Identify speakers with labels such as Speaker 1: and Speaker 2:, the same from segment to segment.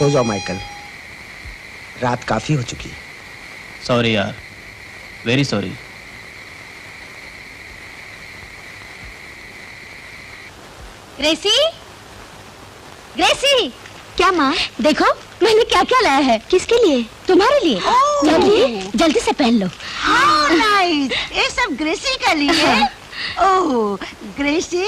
Speaker 1: सो जाओ माइकल, रात काफी हो चुकी है।
Speaker 2: सॉरी यार, वेरी सॉरी।
Speaker 3: ग्रेसी, ग्रेसी। क्या माँ? देखो मैंने क्या क्या लाया है। किसके लिए? तुम्हारे लिए। चलिए जल्दी से पहन लो।
Speaker 4: नाइस, ये सब ग्रेसी के लिए। ओह ग्रेसी,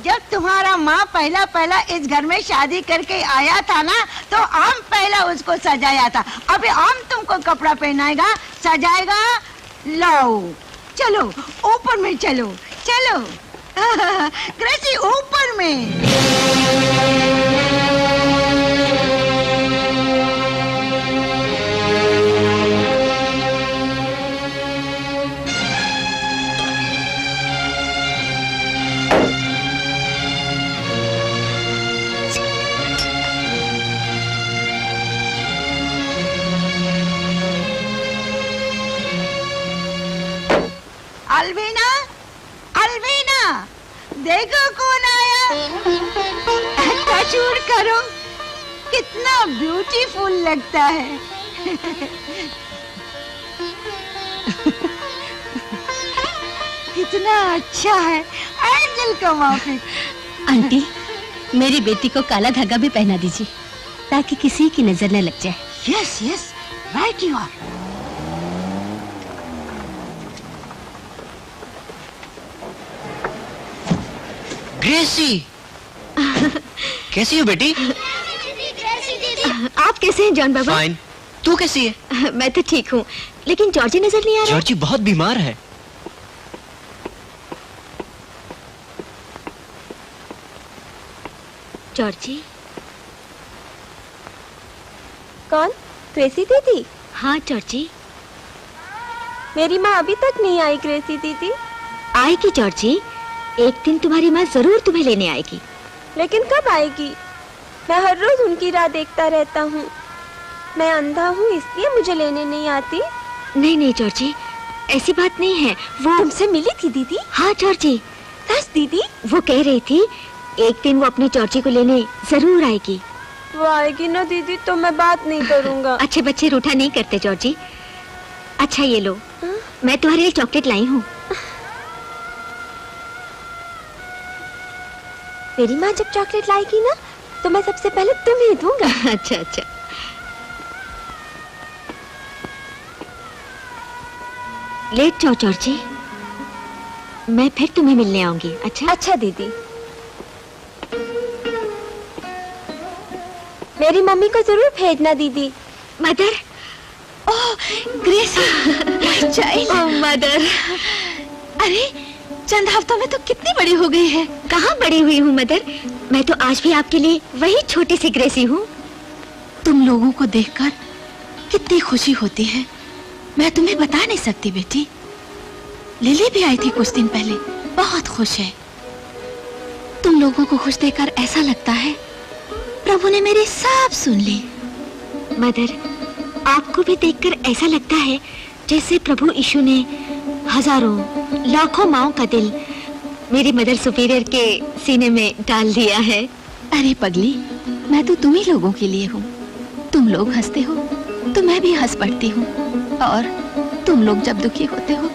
Speaker 4: जब तुम्हारा माँ पहला पहला इस घर में शादी करके आया था ना, तो आम पहला उसको सजाया था। अभी आम तुमको कपड़ा पहनाएगा, सजाएगा। लाओ चलो ऊपर में, चलो चलो ग्रेसी ऊपर में। अलवीना, अलवीना, देखो कौन आया। टचवुड करो, कितना ब्यूटीफुल लगता है। कितना अच्छा है, एंजल का माफिक।
Speaker 3: आंटी, मेरी बेटी को काला धागा भी पहना दीजिए ताकि किसी की नजर न लग जाए।
Speaker 4: Yes yes, right you are.
Speaker 5: Gracy, कैसी हो बेटी?
Speaker 3: आप कैसे हैं जॉन बाबा?
Speaker 5: फाइन। तू कैसी है?
Speaker 3: मैं तो ठीक हूँ, लेकिन जॉर्जी नजर नहीं आ रहा।
Speaker 5: जॉर्जी बहुत बीमार है।
Speaker 3: जॉर्जी?
Speaker 6: कौन? ग्रेसी दीदी?
Speaker 3: हाँ जॉर्जी।
Speaker 6: मेरी माँ अभी तक नहीं आई। ग्रेसी दीदी
Speaker 3: आएगी जॉर्जी, एक दिन तुम्हारी माँ जरूर तुम्हें लेने आएगी।
Speaker 6: लेकिन कब आएगी? मैं हर रोज उनकी राह देखता रहता हूँ। मैं अंधा हूँ इसलिए मुझे लेने नहीं आती।
Speaker 3: नहीं नहीं जॉर्जी, ऐसी बात नहीं है। वो
Speaker 6: तुमसे मिली थी दीदी?
Speaker 3: हाँ जॉर्जी।
Speaker 6: सच दीदी?
Speaker 3: वो कह रही थी एक दिन वो अपनी जॉर्जी को लेने जरूर आएगी।
Speaker 6: वो आएगी ना दीदी तो मैं बात नहीं करूँगा।
Speaker 3: अच्छे बच्चे रूठा नहीं करते जॉर्जी। अच्छा ये लो, मैं तुम्हारे लिए चॉकलेट लाई हूँ।
Speaker 6: मेरी माँ जब चॉकलेट लाएगी ना तो मैं सबसे पहले तुम्हें दूंगा।
Speaker 3: अच्छा अच्छा। लेट जाओ जॉर्जी, मैं फिर तुम्हें मिलने आऊंगी। अच्छा
Speaker 6: अच्छा दीदी। मेरी मम्मी को जरूर भेजना दीदी।
Speaker 3: मदर।
Speaker 4: ओह ग्रेसी, चाइल्ड।
Speaker 3: ओह मदर।
Speaker 4: अरे चंद हफ्तों में तो कितनी बड़ी हो गई है।
Speaker 3: कहाँ बड़ी हुई हूँ मदर, मैं तो आज भी आपके लिए वही छोटी सी ग्रेसी हूँ।
Speaker 4: तुम लोगों को देखकर कितनी खुशी होती है, मैं तुम्हें बता नहीं सकती बेटी। लिली भी आई थी कुछ दिन पहले, बहुत खुश है। तुम लोगों को खुश देखकर ऐसा लगता है प्रभु ने मेरी सब सुन ली।
Speaker 3: मदर, आपको भी देखकर ऐसा लगता है जैसे प्रभु यीशु ने हजारों लाखों माओं का दिल मेरी मदर सुपीरियर के सीने में डाल दिया है।
Speaker 4: अरे पगली, मैं तो तुम ही लोगों के लिए हूँ। तुम लोग हंसते हो तो मैं भी हंस पड़ती हूँ, और तुम लोग जब दुखी होते हो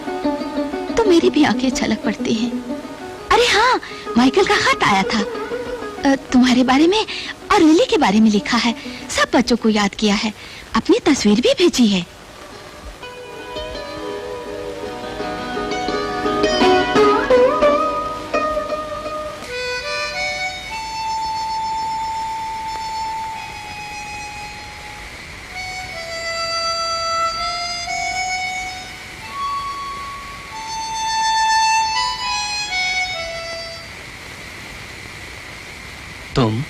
Speaker 4: तो मेरी भी आंखें छलक पड़ती हैं। अरे हाँ, माइकल का खत आया था तुम्हारे बारे में और लिली के बारे में लिखा है। सब बच्चों को याद किया है, अपनी तस्वीर भी भेजी है।
Speaker 2: तुम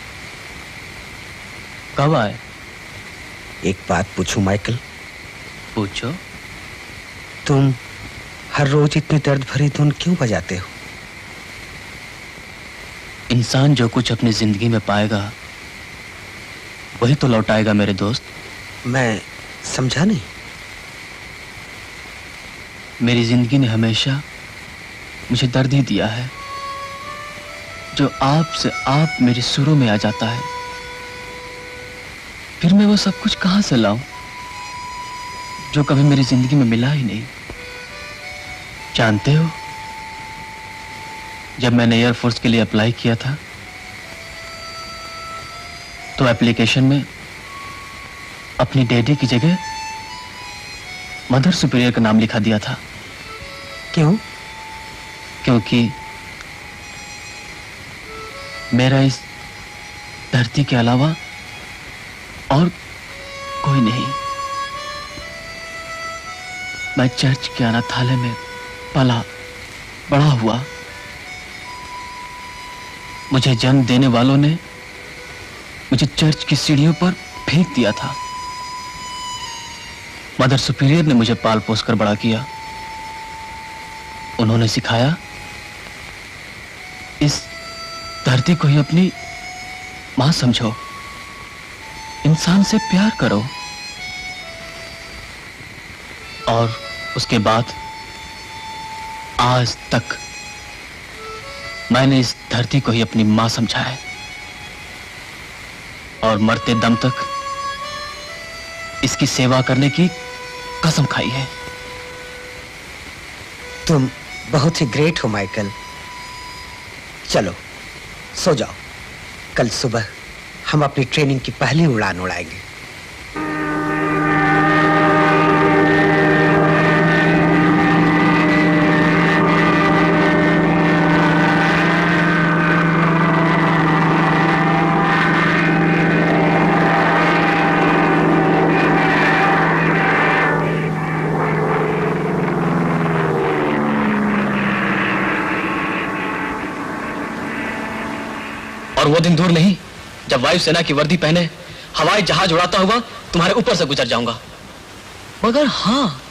Speaker 2: कब आए?
Speaker 1: एक बात पूछूं माइकल?
Speaker 2: पूछो।
Speaker 1: तुम हर रोज इतनी दर्द भरी धुन क्यों बजाते हो?
Speaker 2: इंसान जो कुछ अपनी जिंदगी में पाएगा वही तो लौटाएगा मेरे दोस्त।
Speaker 1: मैं समझा नहीं।
Speaker 2: मेरी जिंदगी ने हमेशा मुझे दर्द ही दिया है, जो आप से आप मेरे सुरों में आ जाता है। फिर मैं वो सब कुछ कहां से लाऊं जो कभी मेरी जिंदगी में मिला ही नहीं। जानते हो, जब मैंने एयरफोर्स के लिए अप्लाई किया था तो एप्लीकेशन में अपनी डैडी की जगह मदर सुपीरियर का नाम लिखा दिया था।
Speaker 1: क्यों?
Speaker 2: क्योंकि मेरा इस धरती के अलावा और कोई नहीं। मैं चर्च के अनाथालय में पला बड़ा हुआ। मुझे जन्म देने वालों ने मुझे चर्च की सीढ़ियों पर फेंक दिया था। मदर सुपीरियर ने मुझे पाल पोस कर बड़ा किया। उन्होंने सिखाया, इस धरती को ही अपनी मां समझो, इंसान से प्यार करो। और उसके बाद आज तक मैंने इस धरती को ही अपनी मां समझा है और मरते दम तक इसकी सेवा करने की कसम खाई है।
Speaker 1: तुम बहुत ही ग्रेट हो माइकल। चलो सो जाओ, कल सुबह हम अपनी ट्रेनिंग की पहली उड़ान उड़ाएंगे।
Speaker 2: और वो दिन दूर नहीं जब वायुसेना की वर्दी पहने हवाई जहाज उड़ाता हुआ तुम्हारे ऊपर से गुजर जाऊंगा।
Speaker 5: मगर हाँ,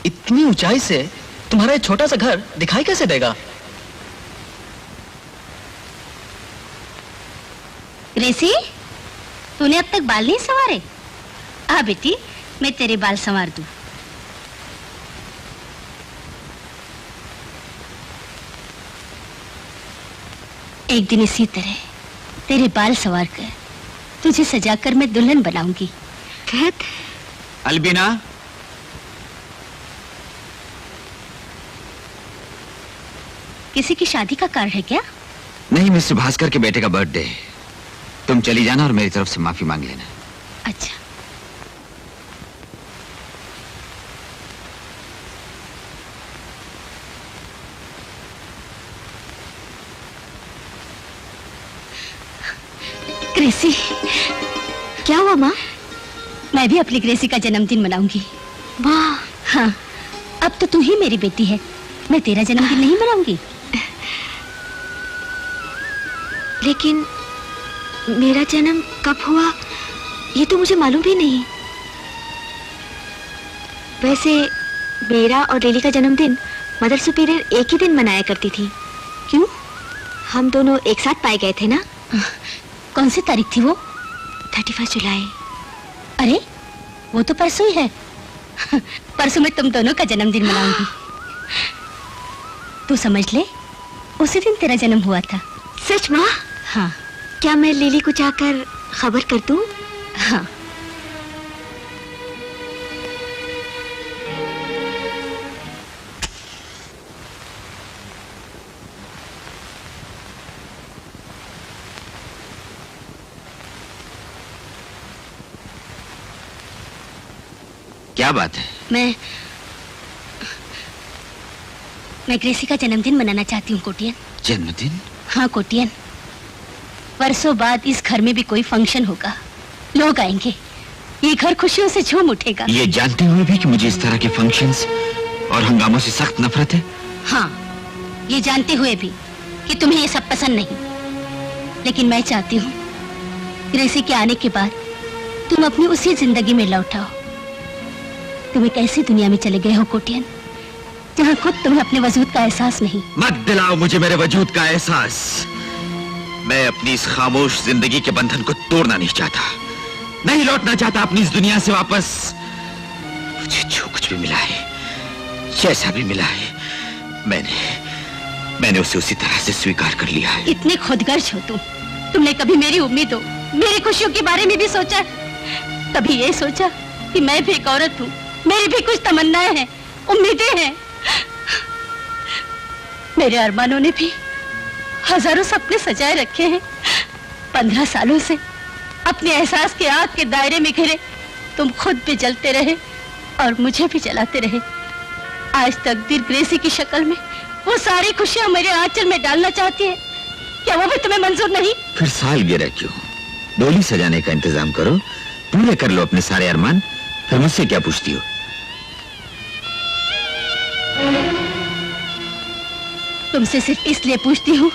Speaker 5: इतनी ऊंचाई से तुम्हारा ये छोटा सा घर दिखाई कैसे देगा?
Speaker 7: ग्रेसी, तूने अब तक बाल नहीं संवारे? आ बेटी, मैं तेरे बाल संवार दूं। एक दिन इसी तरह तेरे बाल संवार कर तुझे सजाकर मैं दुल्हन बनाऊंगी।
Speaker 8: अल्बिना,
Speaker 7: किसी की शादी का कार्ड है क्या?
Speaker 8: नहीं, मिस्टर भास्कर के बेटे का बर्थडे है। तुम चली जाना और मेरी तरफ से माफी मांग लेना।
Speaker 7: अच्छा। ग्रेसी,
Speaker 3: क्या हुआ माँ?
Speaker 7: मैं भी अपनी ग्रेसी का जन्मदिन मनाऊंगी।
Speaker 3: वाह।
Speaker 7: हाँ, अब तो तू ही मेरी बेटी है, मैं तेरा जन्मदिन नहीं मनाऊंगी।
Speaker 3: लेकिन मेरा जन्म कब हुआ ये तो मुझे मालूम भी नहीं। वैसे मेरा और लिली का जन्मदिन मदर सुपीरियर एक ही दिन मनाया करती थी।
Speaker 7: क्यों?
Speaker 3: हम दोनों एक साथ पाए गए थे ना।
Speaker 7: कौन सी तारीख थी वो?
Speaker 3: 31 जुलाई।
Speaker 7: अरे वो तो परसों ही है। परसों मैं तुम दोनों का जन्मदिन मनाऊंगी। तू समझ ले, उसी दिन तेरा जन्म हुआ था।
Speaker 3: सच माँ?
Speaker 7: हाँ।
Speaker 3: क्या मैं लिली को जाकर खबर कर दूं?
Speaker 7: हाँ।
Speaker 8: क्या बात है?
Speaker 7: मैं ग्रेसी का जन्मदिन मनाना चाहती हूँ कोटियन।
Speaker 8: जन्मदिन?
Speaker 7: हाँ कोटियन, वर्षों बाद इस घर में भी कोई फंक्शन होगा, लोग आएंगे, ये घर खुशियों से झूम उठेगा।
Speaker 8: ये जानते हुए भी कि मुझे इस तरह के फंक्शंस और हंगामों से सख्त नफरत है?
Speaker 7: हाँ, ये जानते हुए भी कि तुम्हें ये सब पसंद नहीं, लेकिन मैं चाहती हूँ ग्रेसी के आने के बाद तुम अपनी उसी जिंदगी में लौट आओ। तुम एक ऐसी दुनिया में चले गए हो कोटियन, जहाँ खुद तुम्हें अपने वजूद का एहसास नहीं।
Speaker 8: मत दिलाओ मुझे मेरे वजूद का एहसास। मैं अपनी इस खामोश जिंदगी के बंधन को तोड़ना नहीं चाहता, नहीं लौटना चाहता अपनी इस दुनिया से वापस। मुझे जो कुछ भी मिला है, जैसा भी मिला है, मैंने उसे उसी तरह से स्वीकार कर लिया है।
Speaker 7: इतने खुदगर्ज हो तुमने कभी मेरी उम्मीदों, मेरी खुशियों के बारे में भी सोचा? तभी ये सोचा कि मैं भी एक औरत हूँ, मेरी भी कुछ तमन्नाएं हैं, उम्मीदें हैं। मेरे अरमानों ने भी हजारों सपने सजाए रखे हैं। 15 सालों से अपने एहसास के आग के दायरे में घिरे तुम खुद भी जलते रहे और मुझे भी जलाते रहे। आज तकदीर ग्रेसी की शक्ल में वो सारी खुशियां मेरे आंचल में डालना चाहती है। क्या वो भी तुम्हें मंजूर नहीं?
Speaker 8: फिर सालगिरह क्यों? डोली सजाने का इंतजाम करो, पूरे कर लो अपने सारे अरमान, फिर मुझसे क्या पूछती हो?
Speaker 7: तुमसे सिर्फ इसलिए पूछती हूँ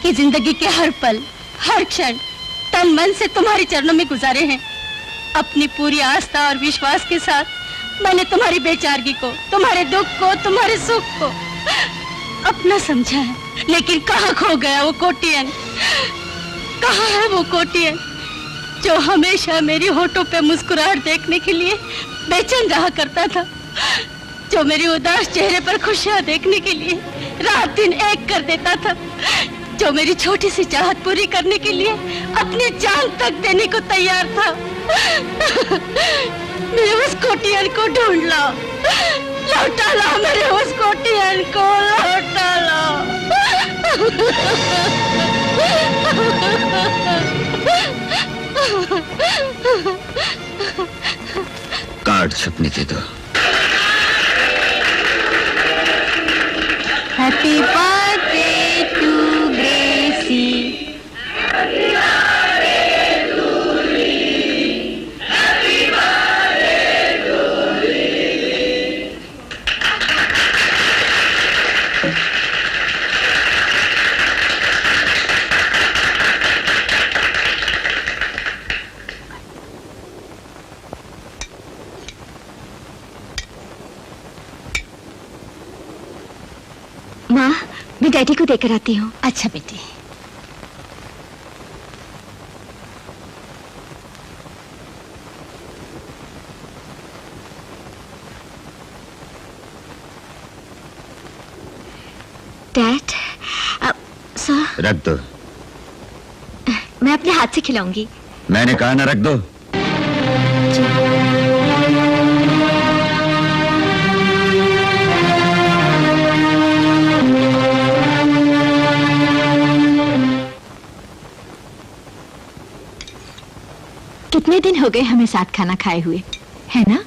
Speaker 7: कि जिंदगी के हर पल, हर क्षण तन मन से तुम्हारे चरणों में गुजारे हैं। अपनी पूरी आस्था और विश्वास के साथ मैंने तुम्हारी बेचारगी को, तुम्हारे दुख को, तुम्हारे सुख को अपना समझा है। लेकिन कहाँ खो गया वो कोटियन? कहाँ है वो कोटियन जो हमेशा मेरी होठों पे मुस्कुराहट देखने के लिए बेचैन रहा करता था, जो मेरी उदास चेहरे पर खुशियां देखने के लिए रात दिन एक कर देता था, जो मेरी छोटी सी चाहत पूरी करने के लिए अपनी जान तक देने को तैयार था। मेरे उस कोटियन को ढूंढ लाओ, लौटा लाओ, मेरे उस कोटियन को लौटा लाओ।
Speaker 8: कार्ड छपने दे दो।
Speaker 7: Happy birthday to Gracy.
Speaker 3: माँ, मैं डैडी को देकर आती हूँ।
Speaker 7: अच्छा बेटी।
Speaker 3: Dad, sir.
Speaker 8: रख दो।
Speaker 3: मैं अपने हाथ से खिलाऊंगी।
Speaker 8: मैंने कहा ना रख दो।
Speaker 3: कितने दिन हो गए हमें साथ खाना खाए हुए, है ना?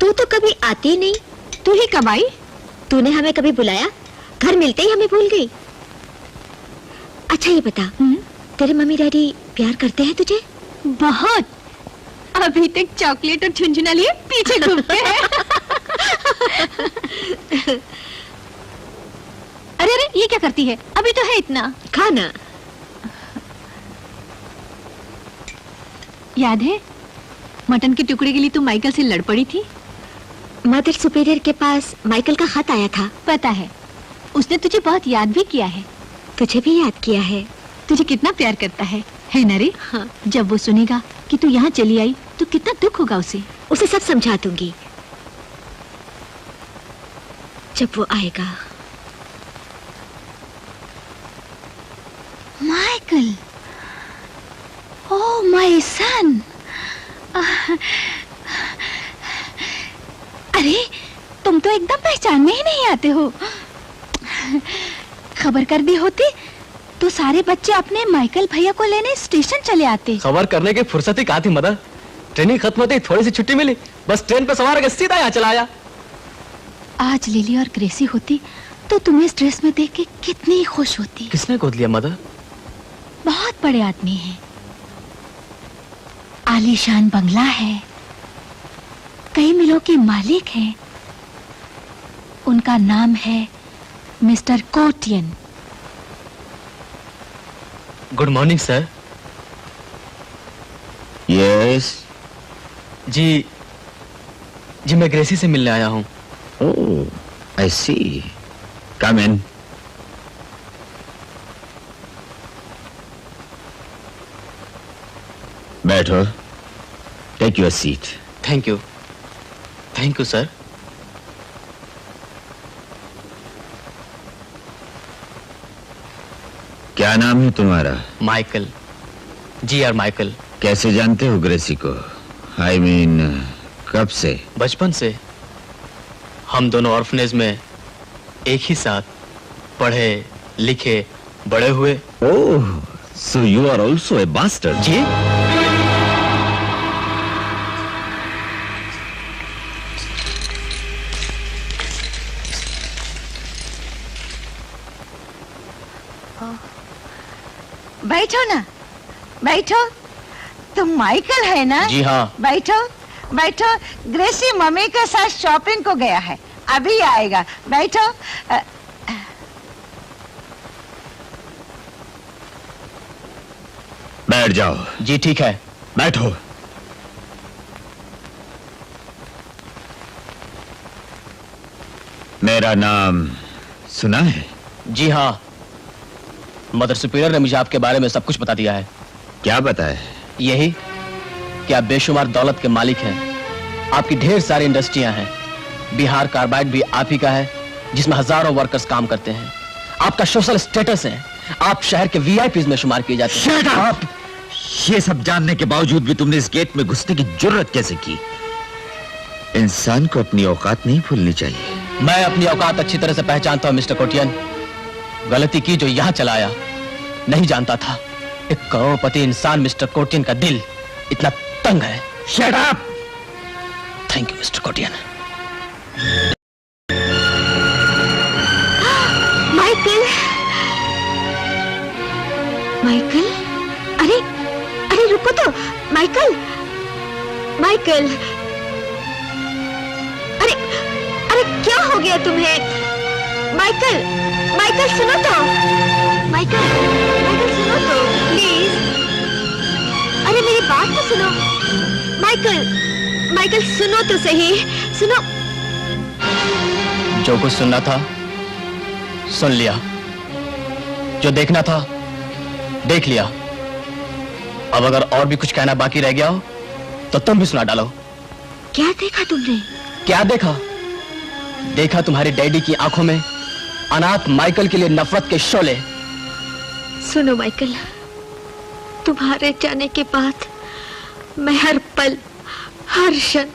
Speaker 3: तू तो कभी आती नहीं, तू ही कब आई? तूने हमें कभी बुलाया? घर मिलते ही हमें भूल गई। अच्छा ये बता, तेरे मम्मी डैडी प्यार करते हैं तुझे?
Speaker 7: बहुत। अभी तक चॉकलेट और झुनझुना लिए पीछे घूमते हैं। अरे अरे ये क्या करती है? अभी तो है इतना।
Speaker 3: खाना
Speaker 7: याद है मटन के टुकड़े के लिए तू माइकल से लड़ पड़ी थी?
Speaker 3: मदर सुपीरियर के पास माइकल का खत आया था।
Speaker 7: पता है, उसने तुझे बहुत याद भी किया है।
Speaker 3: तुझे भी याद किया है।
Speaker 7: तुझे कितना प्यार करता है ना रे?
Speaker 3: हाँ।
Speaker 7: जब वो सुनेगा कि तू यहाँ चली आई तो कितना दुख होगा उसे।
Speaker 3: उसे सब समझा दूंगी जब वो आएगा।
Speaker 7: Michael, oh my son. अरे तुम तो एकदम पहचान में ही नहीं आते हो। खबर कर दी होती तो सारे बच्चे अपने माइकल भैया को लेने स्टेशन चले आते।
Speaker 5: खबर करने की फुर्सत ही कहाँ थी मदर? ट्रेनिंग खत्म होती थोड़ी सी छुट्टी मिली, बस ट्रेन पे सवार होकर सीधा यहाँ चला आया।
Speaker 7: आज लिली और ग्रेसी होती तो तुम्हें इस ड्रेस में देख के कितनी खुश होती।
Speaker 5: किसने गोद लिया मदर?
Speaker 7: बहुत बड़े आदमी हैं, आलीशान बंगला है, कई मिलों के मालिक हैं। उनका नाम है mister Kotian.
Speaker 5: Good morning sir.
Speaker 8: Yes.
Speaker 5: जी मैं ग्रेसी से मिलने आया हूँ।
Speaker 8: ओह आई सी, कम इन। बैठो, take your seat.
Speaker 5: Thank you sir.
Speaker 8: क्या नाम है तुम्हारा?
Speaker 5: Michael, G R Michael.
Speaker 8: कैसे जानते हो ग्रेसी को? I mean, कब से?
Speaker 5: बचपन से। हम दोनों ऑर्फनेज में एक ही साथ पढ़े लिखे बड़े हुए।
Speaker 8: ओह, so you are also a bastard.
Speaker 5: जी?
Speaker 4: बैठो ना, बैठो। तुम माइकल है ना?
Speaker 5: जी हाँ।
Speaker 4: बैठो बैठो। ग्रेसी मम्मी के साथ शॉपिंग को गया है, अभी आएगा। बैठो।
Speaker 8: बैठ जाओ।
Speaker 5: जी ठीक है।
Speaker 8: बैठो। मेरा नाम सुना है?
Speaker 5: जी हाँ, मदर सुपीरियर ने मुझे आपके बारे में सब कुछ बता दिया है।
Speaker 8: क्या बताया?
Speaker 5: यही कि आप बेशुमार दौलत के मालिक हैं, आपकी ढेर सारी इंडस्ट्रियां हैं, बिहार कार्बाइड भी आप ही का है, जिसमें हजारों वर्कर्स काम करते हैं। आपका सोशल स्टेटस है, आप शहर के वीआईपीज में शुमार किए जाते हैं।
Speaker 8: आप ये सब जानने के बावजूद भी तुमने इस गेट में घुसने की जुर्रत कैसे की? इंसान को अपनी औकात नहीं भूलनी चाहिए।
Speaker 5: मैं अपनी औकात अच्छी तरह से पहचानता हूं मिस्टर कोटियन। गलती की जो यहां चलाया, नहीं जानता था एक करोड़पति इंसान मिस्टर कोटियन का दिल इतना तंग है।
Speaker 8: Shut up!
Speaker 5: Thank you mister Kotian.
Speaker 3: Michael, Michael, अरे अरे रुको तो, माइकल, माइकल, अरे अरे क्या हो गया तुम्हें? माइकल, माइकल सुनो तो, माइकल, माइकल सुनो तो प्लीज। अरे मेरी बात तो सुनो, माइकल, माइकल सुनो तो सही, सुनो।
Speaker 5: जो कुछ सुनना था सुन लिया, जो देखना था देख लिया। अब अगर और भी कुछ कहना बाकी रह गया हो तो तुम भी सुना डालो।
Speaker 3: क्या देखा तुमने?
Speaker 5: क्या देखा? देखा तुम्हारे डैडी की आंखों में अनाथ माइकल के लिए नफरत के शोले।
Speaker 3: सुनो माइकल, तुम्हारे जाने के बाद मैं हर पल हर क्षण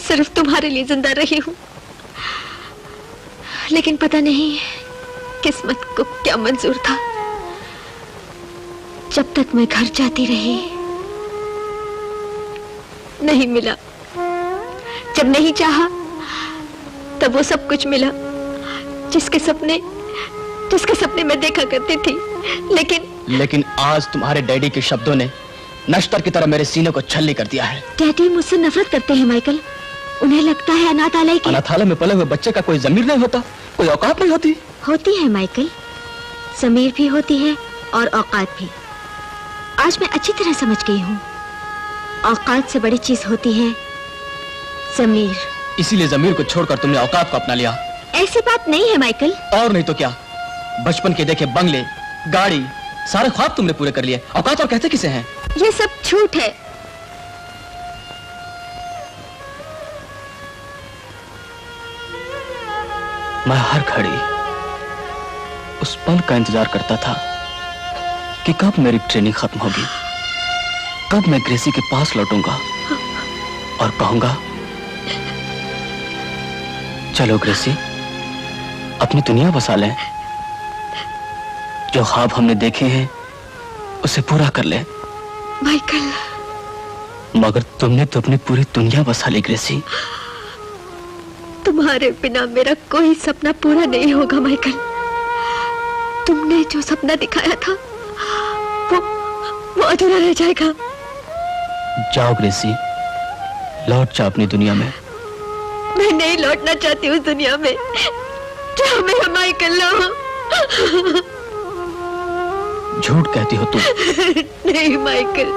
Speaker 3: सिर्फ तुम्हारे लिए जिंदा रही हूं, लेकिन पता नहीं किस्मत को क्या मंजूर था। जब तक मैं घर जाती रही नहीं मिला, जब नहीं चाहा तब वो सब कुछ मिला जिसके सपने मैं देखा करती थी। लेकिन आज तुम्हारे डैडी के शब्दों ने नश्तर की तरह मेरे सीने को छल्ली कर दिया है। डैडी मुझसे नफरत करते हैं माइकल। उन्हें लगता है
Speaker 5: अनाथालय में पले हुए बच्चे का कोई जमीर नहीं होता, कोई औकात नहीं होती।
Speaker 3: होती है माइकल, जमीर भी होती है और औकात भी। आज मैं अच्छी तरह समझ गई हूँ, औकात से बड़ी चीज होती है जमीर।
Speaker 5: इसीलिए जमीर को छोड़कर तुमने औकात को अपना लिया।
Speaker 3: ऐसी बात नहीं है माइकल।
Speaker 5: और नहीं तो क्या, बचपन के देखे बंगले, गाड़ी, सारे ख्वाब तुमने पूरे कर लिए। औकात और कहते किसे हैं?
Speaker 3: ये सब झूठ है।
Speaker 5: मैं हर घड़ी उस पल का इंतजार करता था कि कब मेरी ट्रेनिंग खत्म होगी, कब मैं ग्रेसी के पास लौटूंगा और कहूंगा, चलो ग्रेसी, अपनी दुनिया बसा लें। जो ख्वाब हमने देखे हैं उसे पूरा कर ले।
Speaker 3: माइकल,
Speaker 5: मगर तुमने तो अपनी पूरी दुनिया बसा ली ग्रेसी।
Speaker 3: तुम्हारे बिना मेरा कोई सपना पूरा नहीं होगा माइकल। तुमने जो सपना दिखाया था वो अधूरा रह जाएगा।
Speaker 5: जाओ ग्रेसी, लौट जाओ अपनी दुनिया में।
Speaker 3: मैं नहीं लौटना चाहती उस दुनिया में जहाँ मेरा माइकल ना हो।
Speaker 5: झूठ कहती हो तुम।
Speaker 3: नहीं माइकल,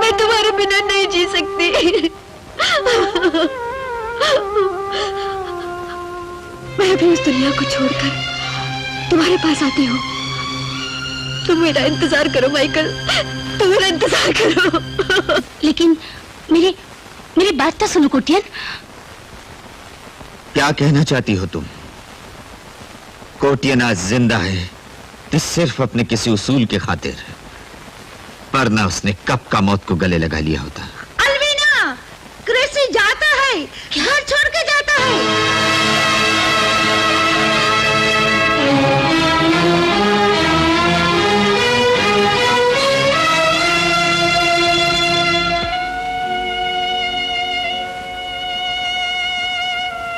Speaker 3: मैं तुम्हारे बिना नहीं जी सकती। मैं भी उस दुनिया को छोड़कर तुम्हारे पास आती हूँ। तुम मेरा इंतजार करो माइकल, तुम मेरा इंतजार करो।
Speaker 7: लेकिन मेरी बात तो सुनो कोटियन।
Speaker 8: क्या कहना चाहती हो तुम? कोटियन आज जिंदा है तो सिर्फ अपने किसी उसूल के खातिर। वरना उसने कब का मौत को गले लगा लिया होता।
Speaker 4: अलवीना, ग्रेसी जाता है, घर छोड़ के जाता है।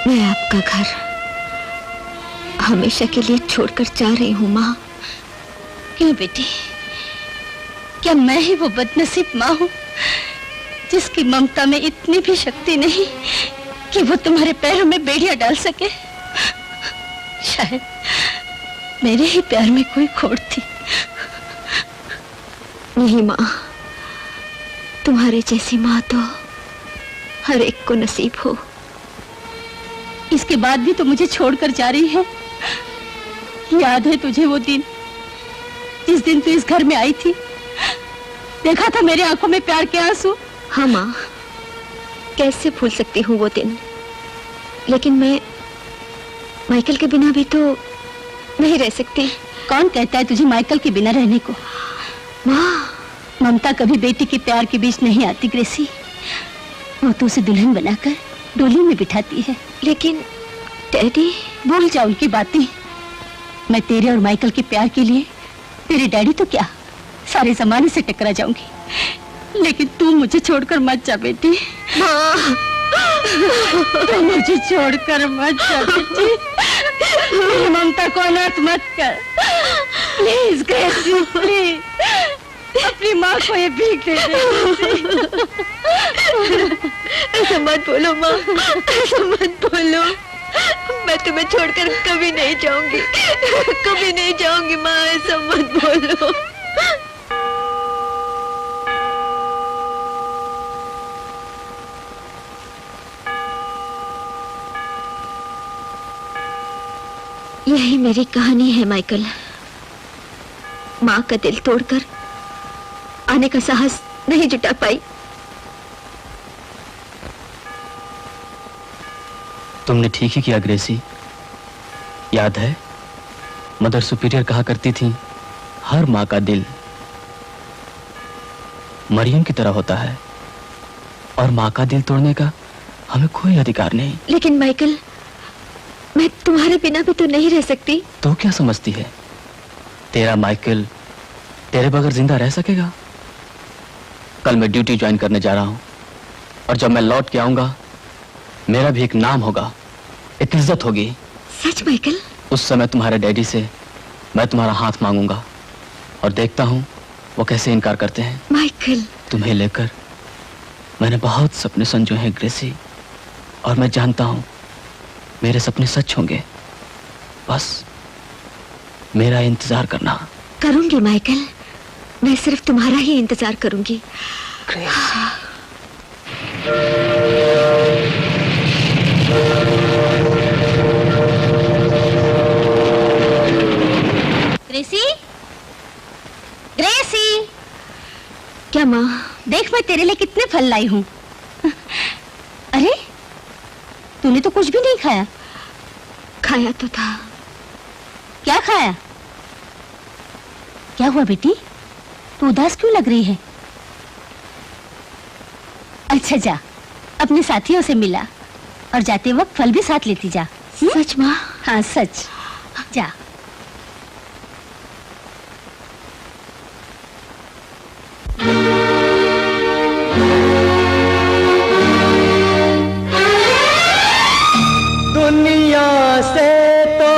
Speaker 3: मैं आपका घर हमेशा के लिए छोड़कर जा रही हूँ माँ।
Speaker 7: क्यों बेटी, क्या मैं ही वो बदनसीब माँ हूँ जिसकी ममता में इतनी भी शक्ति नहीं कि वो तुम्हारे पैरों में बेड़ियां डाल सके? शायद मेरे ही प्यार में कोई खोट थी।
Speaker 3: नहीं माँ, तुम्हारे जैसी माँ तो हर एक को नसीब हो।
Speaker 7: इसके बाद भी तो मुझे छोड़कर जा रही है। याद है तुझे वो दिन जिस दिन तू इस घर में आई थी? देखा था मेरी आंखों में प्यार के आंसू।
Speaker 3: हाँ माँ, कैसे भूल सकती हूँ वो दिन। लेकिन मैं माइकल के बिना भी तो नहीं रह सकती।
Speaker 7: कौन कहता है तुझे माइकल के बिना रहने को?
Speaker 3: माँ,
Speaker 7: ममता कभी बेटी के प्यार के बीच नहीं आती ग्रेसी। वो तो उसे दुल्हन बनाकर डोली में बिठाती है।
Speaker 3: लेकिन डैडी,
Speaker 7: भूल जा उनकी बातें। मैं तेरे और माइकल के प्यार के लिए तेरे डैडी तो क्या, सारे जमाने से टकरा जाऊंगी, लेकिन तू मुझे छोड़कर मत जा बेटी। तू मुझे छोड़कर मत जा बेटी। मेरी ममता को अनाथ मत कर प्लीज ग्रेसी, प्लीज। अपनी माँ को ये भीख दे दे।
Speaker 3: ऐसा मत बोलो माँ, ऐसा मत बोलो। मैं तुम्हें छोड़कर कभी नहीं जाऊंगी, कभी नहीं जाऊंगी माँ, ऐसा मत बोलो। यही मेरी कहानी है माइकल। माँ का दिल तोड़कर आने का साहस नहीं जुटा पाई।
Speaker 2: तुमने ठीक ही किया ग्रेसी। याद है मदर सुपीरियर कहा करती थी, हर माँ का दिल मरियम की तरह होता है और माँ का दिल तोड़ने का हमें कोई अधिकार नहीं।
Speaker 3: लेकिन माइकल, मैं तुम्हारे बिना भी तो नहीं रह सकती।
Speaker 2: तो क्या समझती है, तेरा माइकल तेरे बगैर जिंदा रह सकेगा? कल मैं ड्यूटी ज्वाइन करने जा रहा हूं और जब मैं लौट के आऊंगा मेरा भी एक नाम होगा, एक इज्जत होगी।
Speaker 3: सच माइकल?
Speaker 2: उस समय तुम्हारे डैडी से मैं तुम्हारा हाथ मांगूंगा और देखता हूं वो कैसे इनकार करते हैं।
Speaker 3: माइकल,
Speaker 2: तुम्हें लेकर मैंने बहुत सपने संजोए हैं ग्रेसी, और मैं जानता हूं मेरे सपने सच होंगे। बस मेरा इंतजार करना।
Speaker 3: करूंगी माइकल, मैं सिर्फ तुम्हारा ही इंतजार करूंगी।
Speaker 7: ग्रेसी, ग्रेसी।
Speaker 3: क्या माँ?
Speaker 7: देख मैं तेरे लिए कितने फल लाई हूँ। अरे तूने तो कुछ भी नहीं खाया।
Speaker 3: खाया तो था।
Speaker 7: क्या खाया? क्या हुआ बेटी, तू उदास क्यों लग रही है? अच्छा जा, अपने साथियों से मिला और जाते वक्त फल भी साथ लेती जा।
Speaker 3: सच माँ?
Speaker 7: हाँ सच, जा।
Speaker 9: दुनिया से तो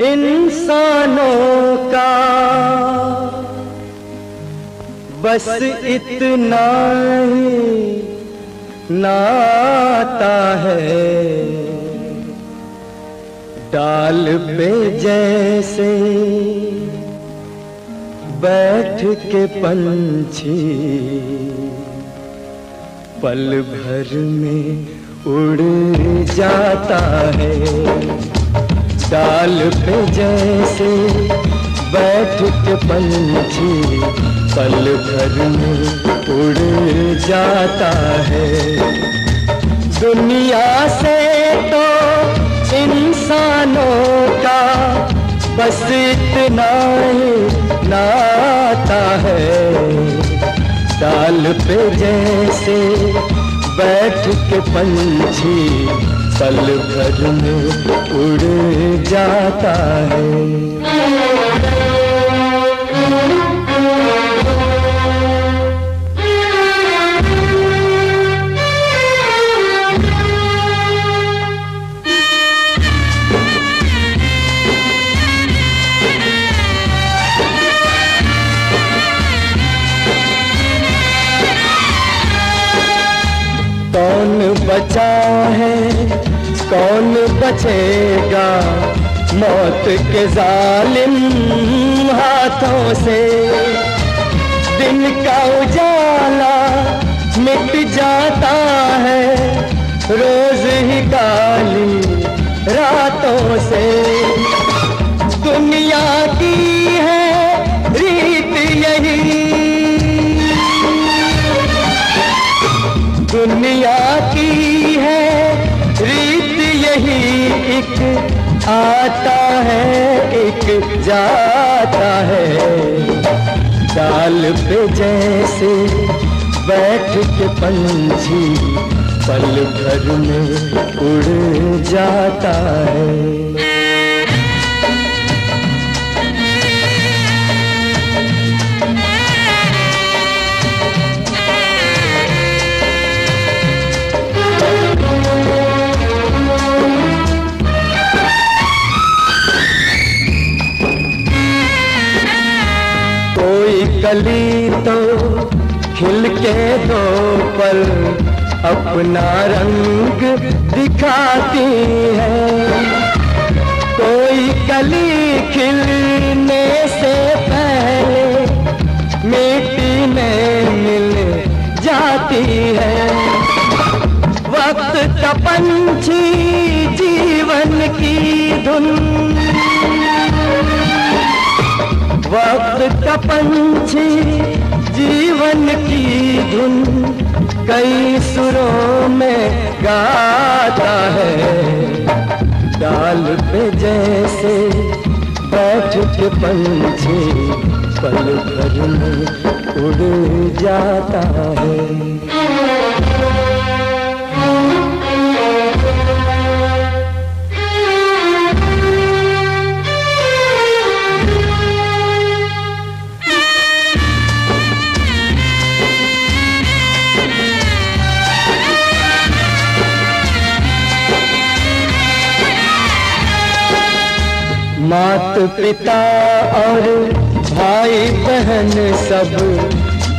Speaker 9: इंसानों का बस इतना ही नाता है। डाल पे जैसे बैठ के पंछी पल भर में उड़ जाता है। डाल पे जैसे बैठ के पंछी पल भर में उड़ जाता है। दुनिया से तो इंसानों का बस इतना ही ना डाल पे जैसे बैठ के पंछी पल भर में उड़ जाता है। कौन बचा है कौन बचेगा मौत के जालिम हाथों से। दिन का उजाला मिट जाता है रोज ही काली रातों से। दुनिया की है रीत यही, दुनिया की है रीत यही, एक आता है एक जाता है। डाल पे जैसे बैठ के पंछी पल भर में उड़ जाता है। कली तो खिल के दो पल अपना रंग दिखाती है। कोई कली खिलने से पहले मिट्टी में मिल जाती है। वक्त का पंछी जीवन की धुन, वक्त का पंछी जीवन की धुन कई सुरों में गाता है। डाल पे जैसे बैठ के पंछी पल भर में उड़ जाता है। मात पिता और भाई बहन सब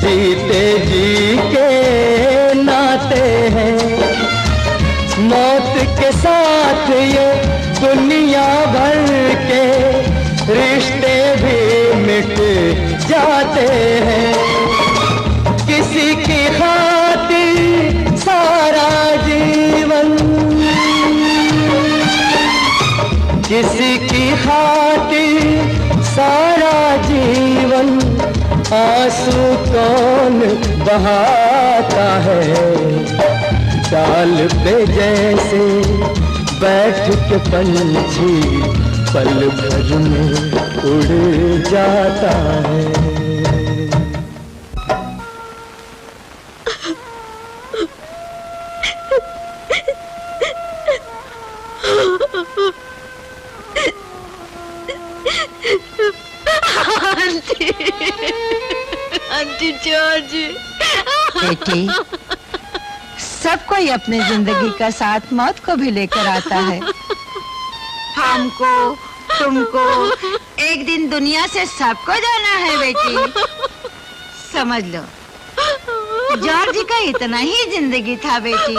Speaker 9: जीते जी के नाते हैं। मौत के साथ ये दुनिया भर के रिश्ते भी मिट जाते हैं। किसी की खातिर सारा जीवन, किसी की खातिर सारा जीवन आंसू कौन बहाता है। डाल पे जैसे बैठ के पंछी पल भर में उड़ जाता है।
Speaker 4: Aunty George. बेटी, सब कोई अपने जिंदगी का साथ मौत को भी लेकर आता है। हमको, तुमको एक दिन दुनिया से सबको जाना है बेटी, समझ लो। जॉर्ज का इतना ही जिंदगी था बेटी।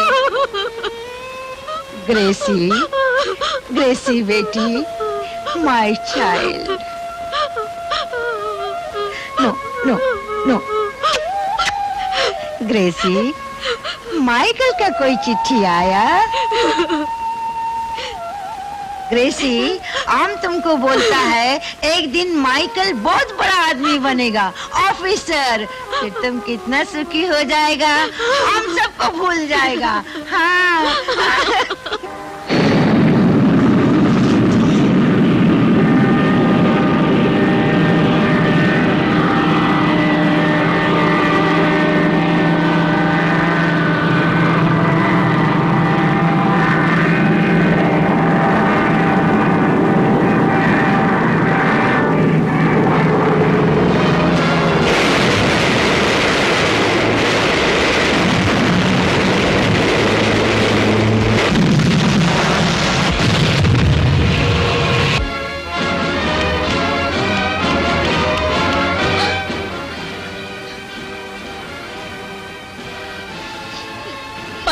Speaker 4: ग्रेसी, ग्रेसी बेटी, my child. No no no. Gracy, Michael का कोई चिट्ठी आया? ग्रेसी, आम तुमको बोलता है एक दिन माइकल बहुत बड़ा आदमी बनेगा, ऑफिसर। फिर तुम कितना सुखी हो जाएगा, हम सबको भूल जाएगा। हाँ।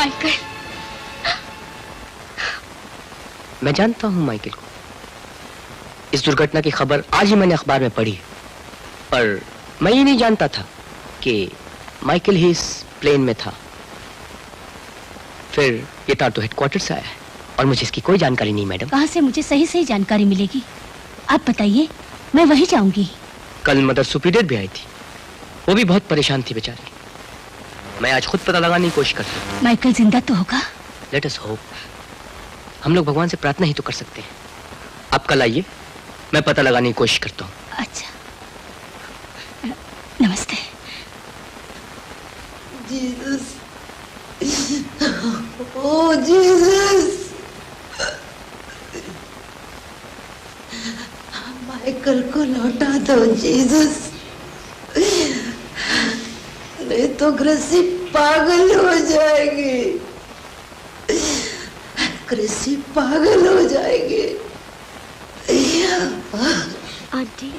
Speaker 3: माइकल।
Speaker 10: मैं जानता हूं माइकल को। इस दुर्घटना की खबर आज ही मैंने अखबार में पढ़ी है, पर मैं ये नहीं जानता था कि माइकल ही इस प्लेन में था। फिर ये तार तो हेडक्वार्टर से आया है और मुझे इसकी कोई जानकारी नहीं मैडम।
Speaker 7: कहाँ से मुझे सही सही जानकारी मिलेगी? आप बताइए, मैं वहीं जाऊंगी।
Speaker 10: कल मदर सुपीरियर भी आई थी, वो भी बहुत परेशान थी बेचारी। मैं आज खुद पता लगाने की कोशिश करता हूँ।
Speaker 7: माइकल जिंदा तो होगा?
Speaker 10: Let us hope. हम लोग भगवान से प्रार्थना ही तो कर सकते हैं। आप कल आइए, मैं पता लगाने की कोशिश करता हूँ।
Speaker 7: अच्छा, नमस्ते।
Speaker 4: जीसस, ओ जीसस, माइकल को लौटा दो जीसस, नहीं तो ग्रेसी पागल हो जाएगी। ग्रेसी पागल हो जाएगी।
Speaker 3: आंटी,